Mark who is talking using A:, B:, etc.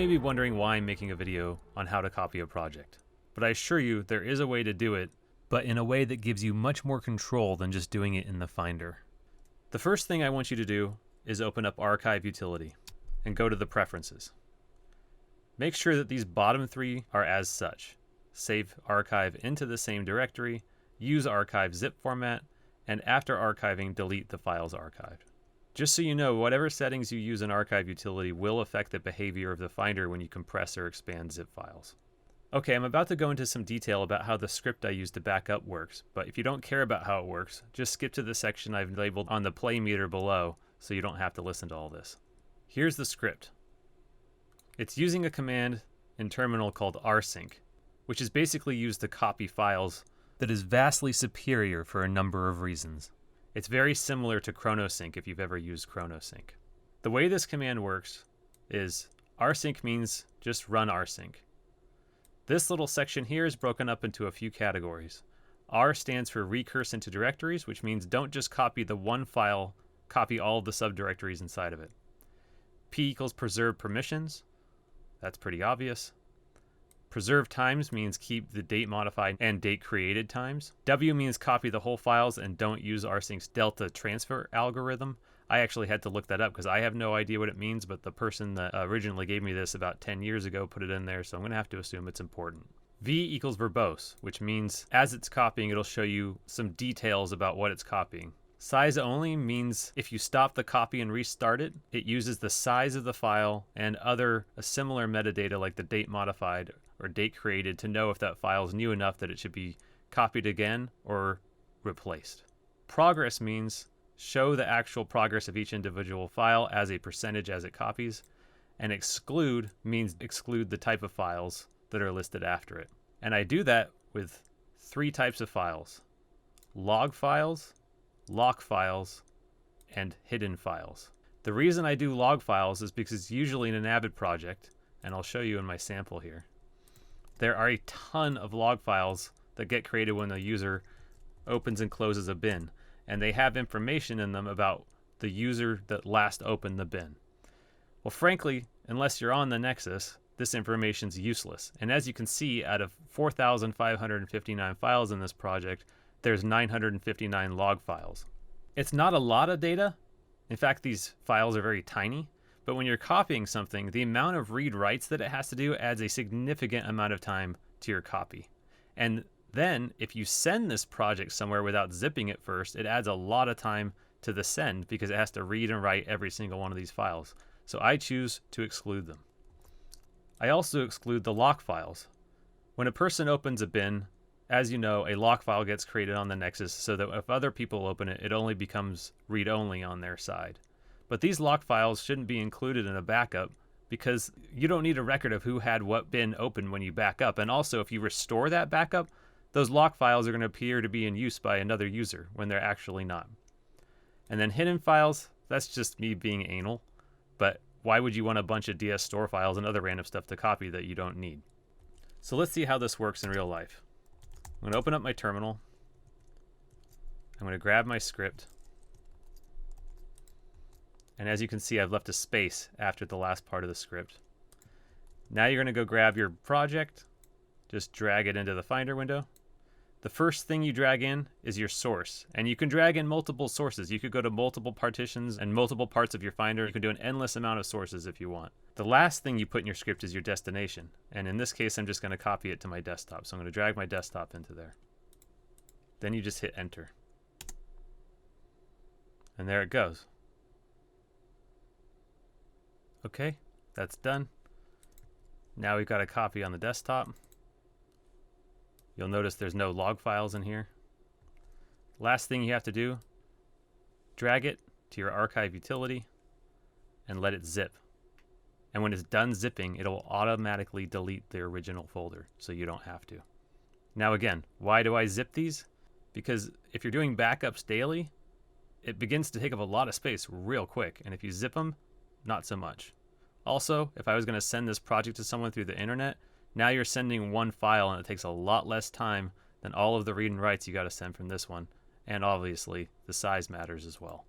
A: may be wondering why I'm making a video on how to copy a project, but I assure you there is a way to do it, but in a way that gives you much more control than just doing it in the Finder. The first thing I want you to do is open up Archive Utility and go to the Preferences. Make sure that these bottom three are as such. Save archive into the same directory, use archive zip format, and after archiving, delete the files archived. Just so you know, whatever settings you use in Archive Utility will affect the behavior of the Finder when you compress or expand zip files. Okay, I'm about to go into some detail about how the script I use to back up works, but if you don't care about how it works, just skip to the section I've labeled on the play meter below so you don't have to listen to all this. Here's the script. It's using a command in terminal called rsync, which is basically used to copy files that is vastly superior for a number of reasons. It's very similar to chronosync if you've ever used chronosync. The way this command works is rsync means just run rsync. This little section here is broken up into a few categories. R stands for recurse into directories, which means don't just copy the one file, copy all of the subdirectories inside of it. P equals preserve permissions. That's pretty obvious. Preserve times means keep the date modified and date created times. W means copy the whole files and don't use rsync's delta transfer algorithm. I actually had to look that up because I have no idea what it means, but the person that originally gave me this about 10 years ago put it in there, so I'm going to have to assume it's important. V equals verbose, which means as it's copying, it'll show you some details about what it's copying. Size only means if you stop the copy and restart it, it uses the size of the file and other similar metadata like the date modified or date created to know if that file is new enough that it should be copied again or replaced. Progress means show the actual progress of each individual file as a percentage as it copies. And exclude means exclude the type of files that are listed after it. And I do that with three types of files: log files, lock files, and hidden files. The reason I do log files is because usually in an Avid project, and I'll show you in my sample here, there are a ton of log files that get created when the user opens and closes a bin, and they have information in them about the user that last opened the bin. Well, frankly, unless you're on the Nexus, this information is useless. And as you can see, out of 4,559 files in this project, there's 959 log files. It's not a lot of data. In fact, these files are very tiny, but when you're copying something, the amount of read writes that it has to do adds a significant amount of time to your copy. And then if you send this project somewhere without zipping it first, it adds a lot of time to the send because it has to read and write every single one of these files. So I choose to exclude them. I also exclude the lock files. When a person opens a bin, as you know, a lock file gets created on the Nexus so that if other people open it, it only becomes read-only on their side. But these lock files shouldn't be included in a backup because you don't need a record of who had what bin open when you back up. And also, if you restore that backup, those lock files are going to appear to be in use by another user when they're actually not. And then hidden files, that's just me being anal. But why would you want a bunch of DS store files and other random stuff to copy that you don't need? So let's see how this works in real life. I'm going to open up my terminal. I'm going to grab my script. And as you can see, I've left a space after the last part of the script. Now you're going to go grab your project. Just drag it into the Finder window. The first thing you drag in is your source. And you can drag in multiple sources. You could go to multiple partitions and multiple parts of your Finder. You can do an endless amount of sources if you want. The last thing you put in your script is your destination. And in this case, I'm just going to copy it to my desktop. So I'm going to drag my desktop into there. Then you just hit enter. And there it goes. Okay, that's done. Now we've got a copy on the desktop. You'll notice there's no log files in here. Last thing you have to do, drag it to your archive utility and let it zip. And when it's done zipping, it'll automatically delete the original folder, so you don't have to. Now again, why do I zip these? Because if you're doing backups daily, it begins to take up a lot of space real quick. And if you zip them, not so much. Also, if I was going to send this project to someone through the internet, now you're sending one file and it takes a lot less time than all of the read and writes you got to send from this one. And obviously, the size matters as well.